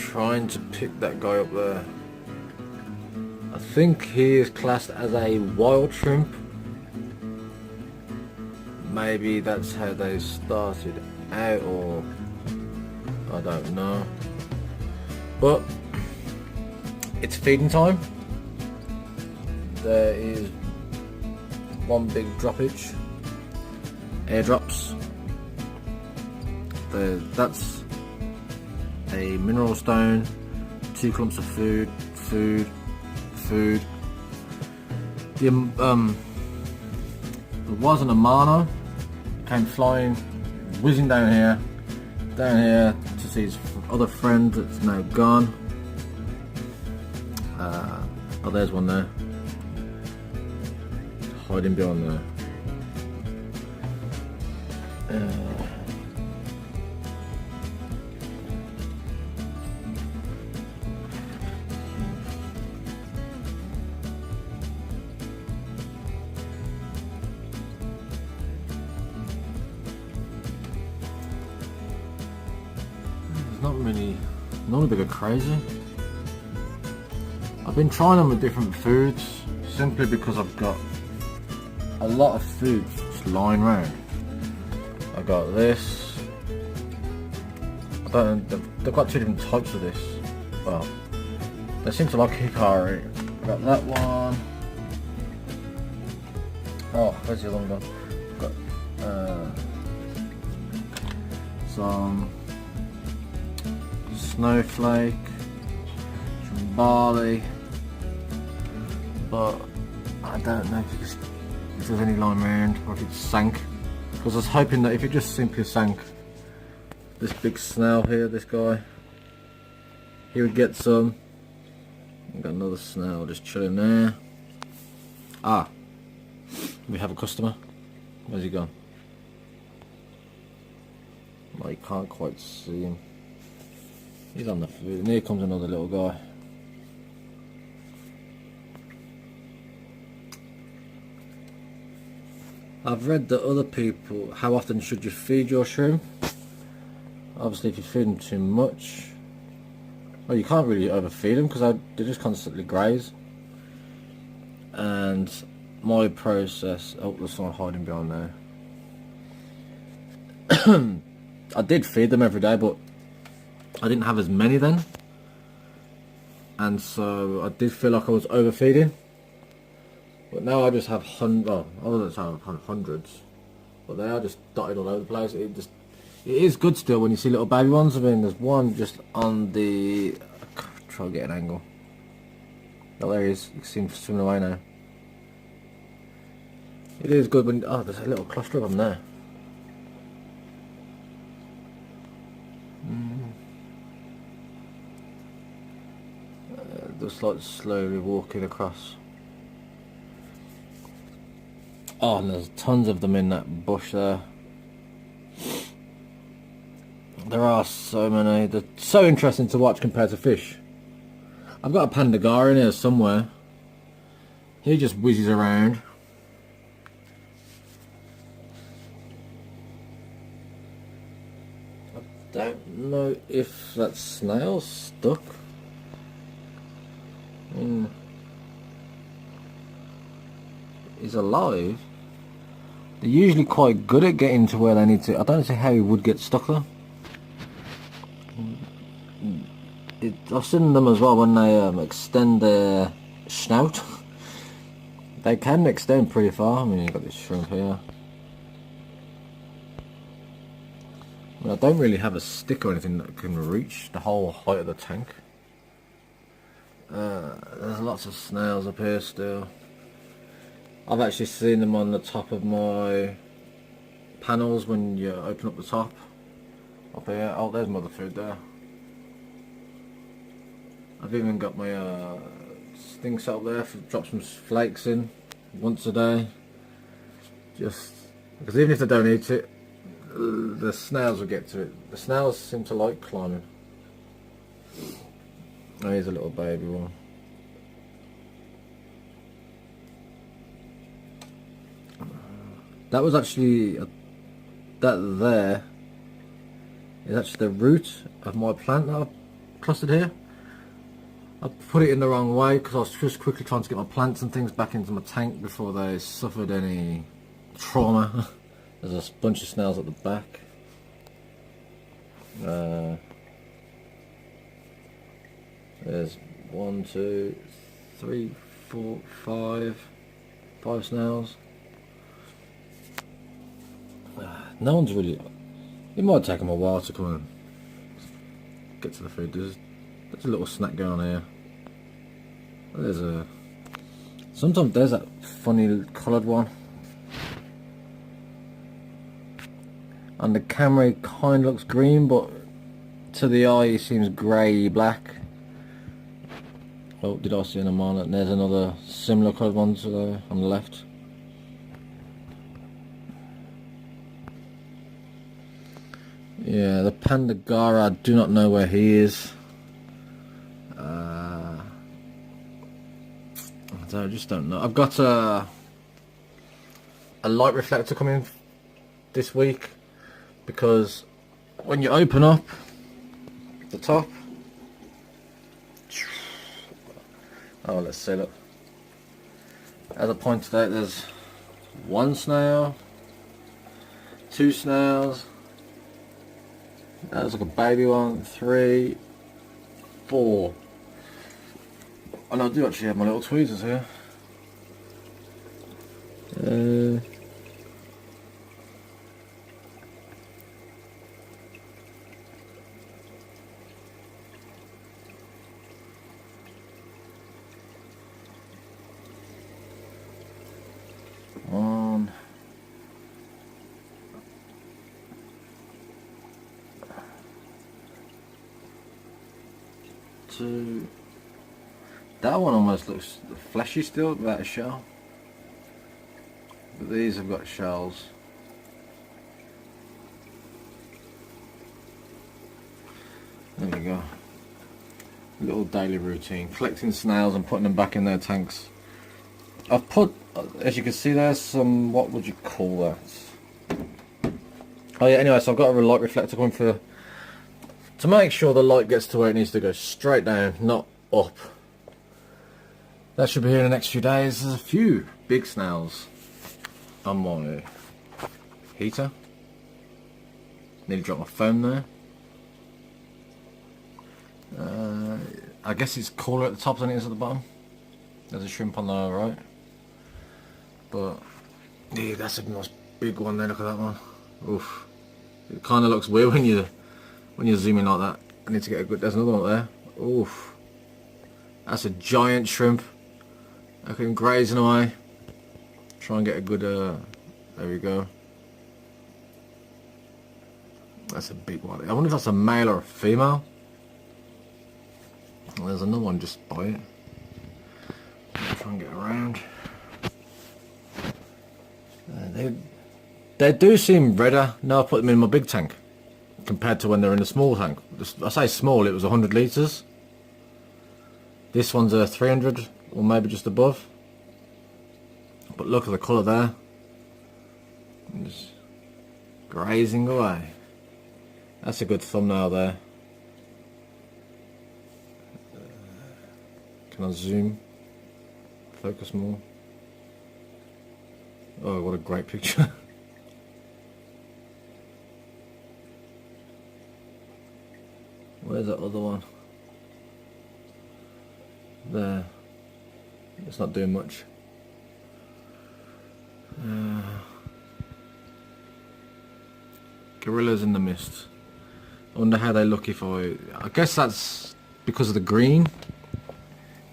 trying to pick that guy up there. I think he is classed as a wild shrimp. Maybe that's how they started out, or I don't know. But it's feeding time. There is one big droppage. Airdrops. That's a mineral stone, 2 clumps of food. There wasn't a mana. Came flying, whizzing down here to see his other friend that's now gone. Oh, there's one there, hiding behind there. Not a bit crazy. I've been trying them with different foods simply because I've got a lot of food just lying around. I got this. They've got 2 different types of this. Well, they seem to like hikari. I got that one. Oh, where's the other one gone? Got some snowflake, some barley, but I don't know if there's any lying around or if it's sank, because I was hoping that if it just simply sank, this big snail here, this guy, he would get some. We've got another snail just chilling there. Ah, we have a customer. Where's he gone? Well, you can't quite see him. He's on the food, and here comes another little guy. I've read that other people, how often should you feed your shrimp? Obviously if you feed them too much, well, you can't really overfeed them because they just constantly graze. And my process, oh, there's someone hiding behind there. I did feed them every day, but I didn't have as many then, and so I did feel like I was overfeeding. But now I just have hundreds, but they are just dotted all over the place. It is good still when you see little baby ones. I mean, there's one just on the. Try to get an angle. Oh, there he is. You can see him swimming away now. It is good when there's a little cluster of them there. Just like slowly walking across. Oh, and there's tons of them in that bush there. There are so many. They're so interesting to watch compared to fish. I've got a pandagar in here somewhere. He just whizzes around. I don't know if that snail's stuck. He's alive. They're usually quite good at getting to where they need to. I don't see how he would get stuck though. I've seen them as well when they extend their snout. They can extend pretty far. I mean, you've got this shrimp here. I mean, I don't really have a stick or anything that can reach the whole height of the tank. There's lots of snails up here still. I've actually seen them on the top of my panels when you open up the top. Up here. Oh, there's mother food there. I've even got my thing set up there for drop some flakes in once a day. Just because even if they don't eat it, the snails will get to it. The snails seem to like climbing. Oh, here's a little baby one. That was actually that there is actually the root of my plant that clustered here. I put it in the wrong way because I was just quickly trying to get my plants and things back into my tank before they suffered any trauma. There's a bunch of snails at the back. There's 1, 2, 3, 4, 5 snails. No one's really. It might take them a while to come and get to the food. There's a little snack going on here. Sometimes there's that funny coloured one. On the camera it kind of looks green, but to the eye it seems grey black. Oh, did I see an amana? And there's another similar coloured one on the left. Yeah, the Pandagara, I do not know where he is. I just don't know. I've got a light reflector coming this week, because when you open up the top, oh, let's see, look. As I pointed out, there's 1 snail, 2 snails. That's like a baby one, 3, 4. And I do actually have my little tweezers here. One. 2. That one almost looks fleshy still, without a shell. But these have got shells. There we go. Little daily routine. Collecting snails and putting them back in their tanks. I've put, as you can see, there's some, what would you call that? Oh yeah, anyway, so I've got a light reflector coming for, to make sure the light gets to where it needs to go, straight down, not up. That should be here in the next few days. There's a few big snails on my heater. Nearly dropped my phone there. I guess it's cooler at the top than it is at the bottom. There's a shrimp on the right. But yeah, that's a nice big one there. Look at that one. Oof. It kind of looks weird when you zoom in like that. I need to get a good. There's another one there. Oof. That's a giant shrimp. I can grazing away. Try and get a good. There we go. That's a big one. I wonder if that's a male or a female. Well, there's another one just by it. Try and get around. They do seem redder now I put them in my big tank compared to when they're in the small tank. I say small, it was 100 litres. This one's a 300 or maybe just above. But look at the colour there. Just grazing away. That's a good thumbnail there. Can I zoom? Focus more. Oh, what a great picture. Where's that other one? There. It's not doing much. Gorillas in the mist. I wonder how they look if I guess that's because of the green.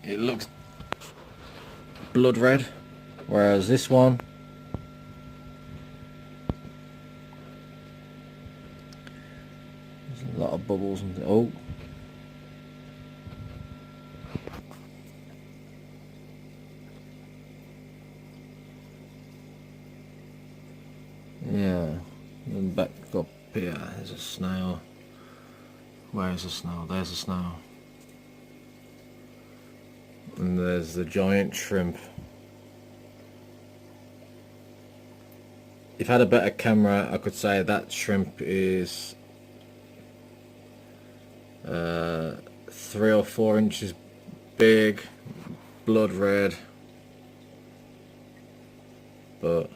It looks blood red, whereas this one there's a lot of bubbles and oh. Yeah, and back up here, there's a snail. Where is the snail? There's a snail. And there's the giant shrimp. If I had a better camera, I could say that shrimp is 3 or 4 inches big, blood red, but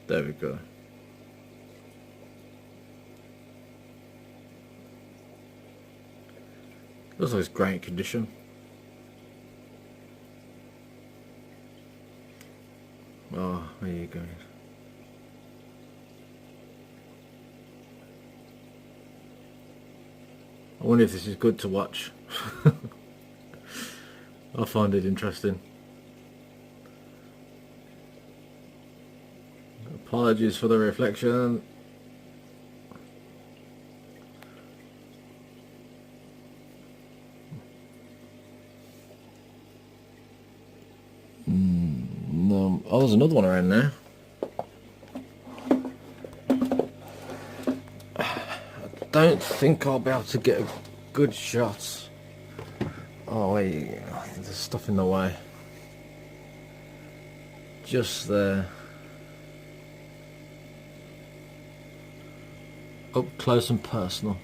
there we go. Looks like it's great condition. Oh, there you go. I wonder if this is good to watch. I find it interesting. Apologies for the reflection. No. Oh, there's another one around there. I don't think I'll be able to get a good shot. Oh wait, there's stuff in the way. Just there. Up close and personal.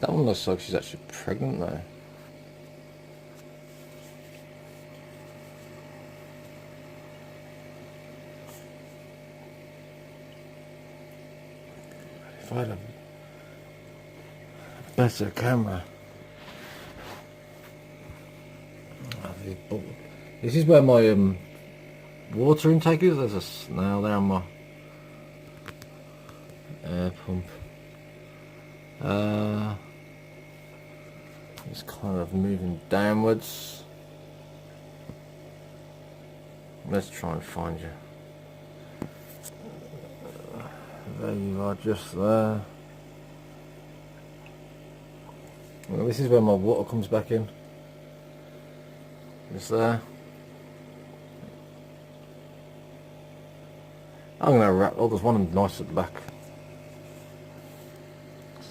That one looks like she's actually pregnant though. If I had a better camera. This is where my water intake is. There's a snail there on my air pump. It's kind of moving downwards. Let's try and find you. There you are, just there. Well, this is where my water comes back in. Just there. I'm gonna wrap. Oh, there's one nice at the back.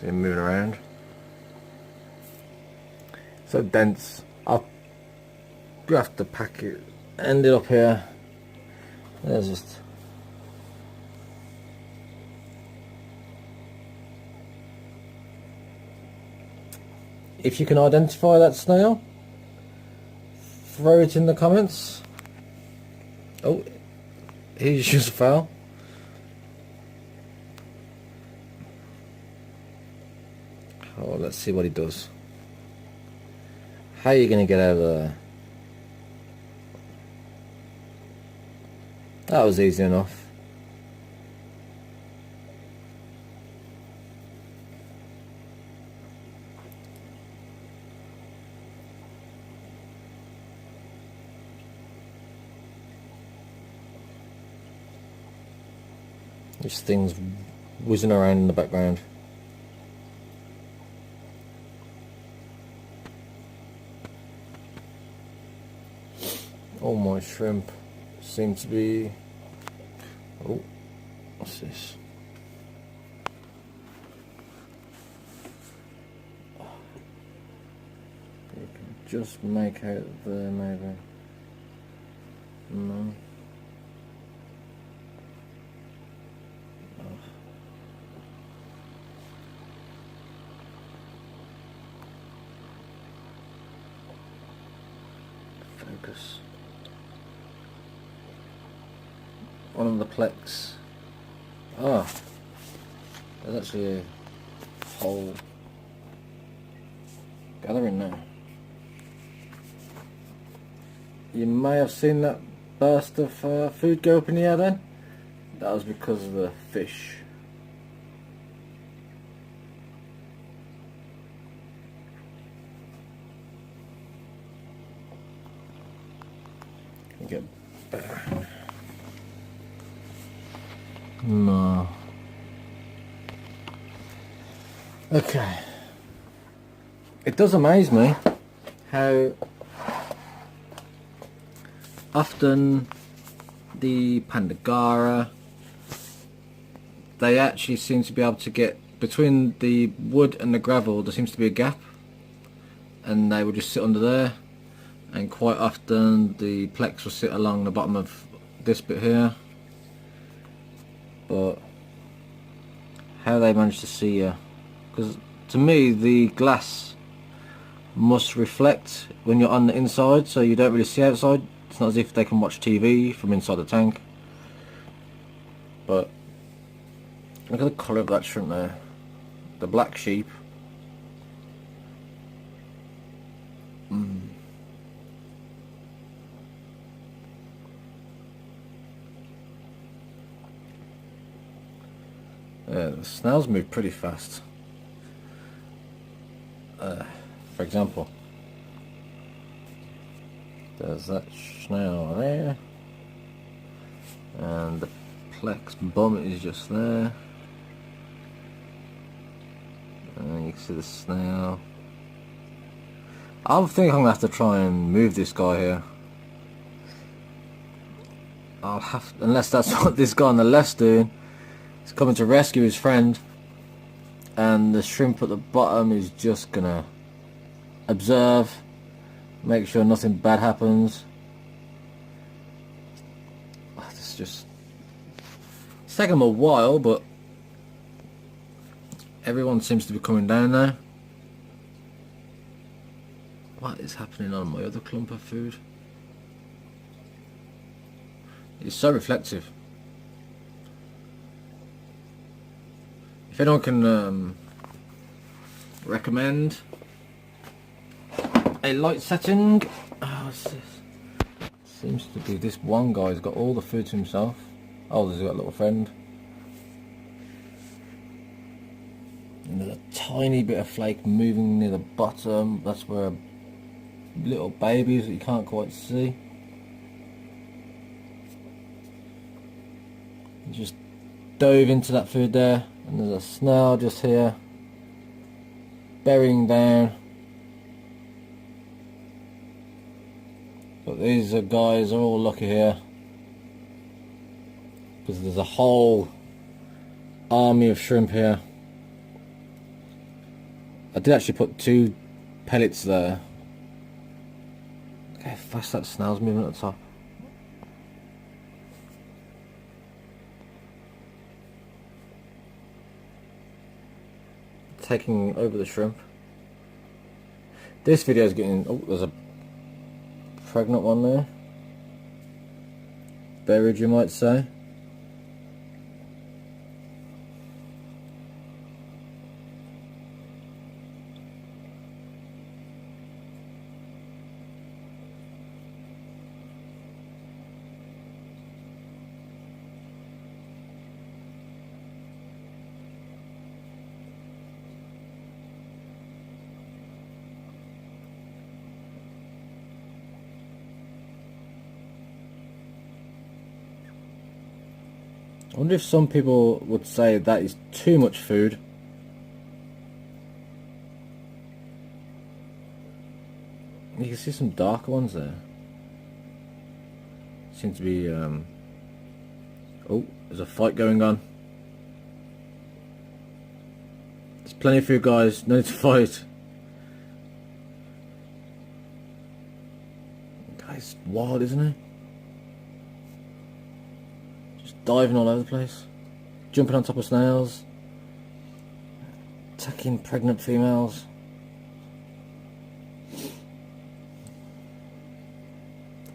See him moving around. So dense. I'll have to pack it. End it up here. There's just. If you can identify that snail, throw it in the comments. Oh, he just fell. Oh, let's see what he does. How are you going to get out of there? That was easy enough. This thing's whizzing around in the background. All my shrimp seem to be... Oh, what's this? You can just make out there maybe. No. Focus. One of the plex. Ah, there's actually a whole gathering now. You may have seen that burst of food go up in the air then. That was because of the fish. You get better. No. Okay. It does amaze me how often the Pandagara, they actually seem to be able to get between the wood and the gravel. There seems to be a gap, and they will just sit under there. and quite often the plex will sit along the bottom of this bit here, but how they manage to see you, because to me the glass must reflect when you're on the inside, so you don't really see outside. It's not as if they can watch TV from inside the tank. But look at the colour of that shrimp there, the black sheep. Yeah, the snails move pretty fast. For example, there's that snail there, and the plex bum is just there, and you can see the snail. I think I'm gonna have to try and move this guy here. I'll have, unless that's what this guy on the left's doing. He's coming to rescue his friend, and the shrimp at the bottom is just gonna observe, make sure nothing bad happens. It's taking them a while, but everyone seems to be coming down now. What is happening on my other clump of food? It's so reflective. If anyone can recommend a light setting, what's this? Seems to be this one guy's got all the food to himself. Oh, there's got a little friend. And there's a tiny bit of flake moving near the bottom. That's where little babies that you can't quite see. You just dove into that food there, and there's a snail just here, burying down. But these guys are all lucky here, because there's a whole army of shrimp here. I did actually put 2 pellets there. Look how fast that snail's moving at the top. Taking over the shrimp. This video is getting, oh, there's a pregnant one there, buried you might say. I wonder if some people would say that is too much food. You can see some darker ones there. Seem to be, oh, there's a fight going on. There's plenty of food, guys, no need to fight. Guy's wild, isn't he? Diving all over the place, jumping on top of snails, attacking pregnant females.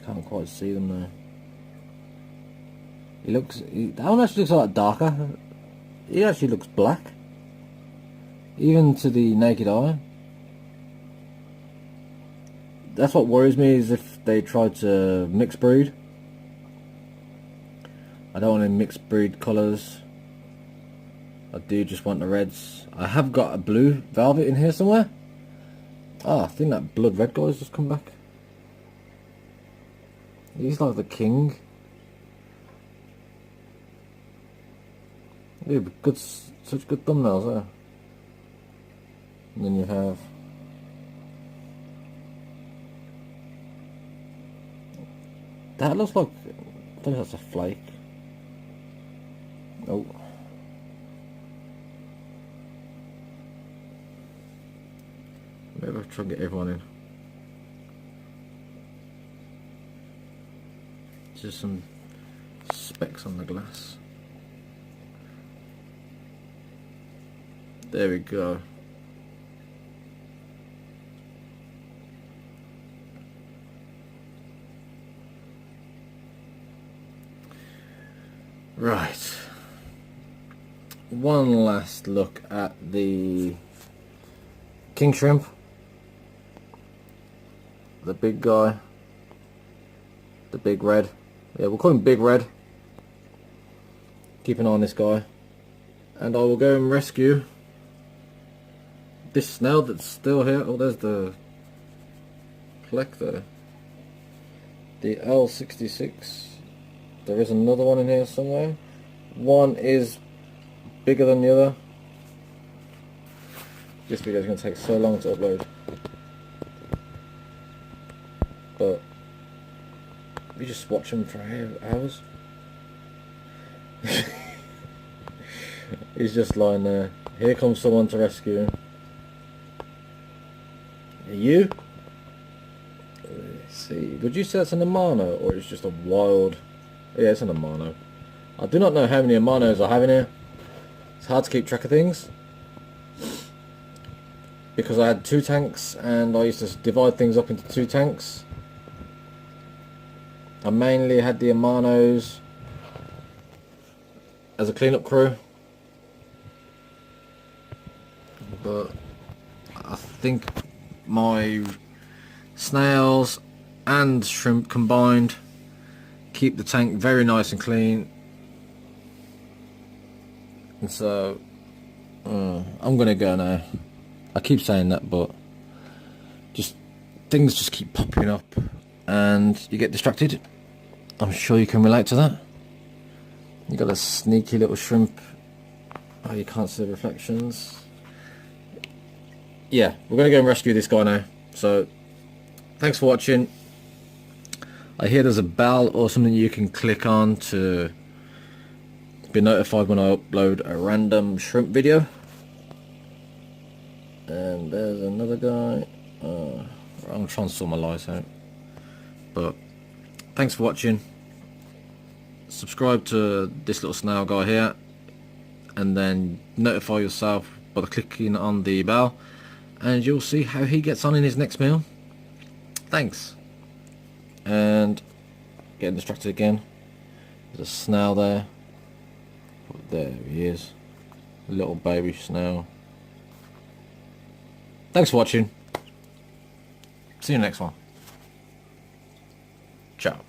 Can't quite see them now. That one actually looks a lot darker. He actually looks black, even to the naked eye. That's what worries me, is if they try to mix breed. I don't want any mixed breed colours. I do just want the reds. I have got a blue velvet in here somewhere. Ah, I think that blood red guy's just come back. He's like the king. Yeah, good, such good thumbnails there. And then you have that looks like, I think that's a flake. Oh. Maybe I'll try and get everyone in. Just some specks on the glass. There we go. Right. One last look at the king shrimp. The big guy. The big red. Yeah, we'll call him Big Red. Keep an eye on this guy. And I will go and rescue this snail that's still here. Oh, there's the plaque there. The L66. There is another one in here somewhere. One is bigger than the other. This video is going to take so long to upload. But we just watch them for hours. He's just lying there. Here comes someone to rescue him. Are you? Let's see. Would you say that's an Amano or it's just a wild? Yeah, it's an Amano. I do not know how many Amanos I have in here. It's hard to keep track of things because I had 2 tanks and I used to divide things up into 2 tanks. I mainly had the Amanos as a cleanup crew, but I think my snails and shrimp combined keep the tank very nice and clean. And so I'm gonna go now. I keep saying that, but just things just keep popping up and you get distracted. I'm sure you can relate to that. You got a sneaky little shrimp. Oh, you can't see the reflections. Yeah, we're gonna go and rescue this guy now. So thanks for watching. I hear there's a bell or something you can click on to be notified when I upload a random shrimp video. And there's another guy. I'm trying to sort my lights out. But thanks for watching. Subscribe to this little snail guy here, and then notify yourself by clicking on the bell, and you'll see how he gets on in his next meal. Thanks. And getting distracted again. There's a snail there. There he is. A little baby snail. Thanks for watching. See you next one. Ciao.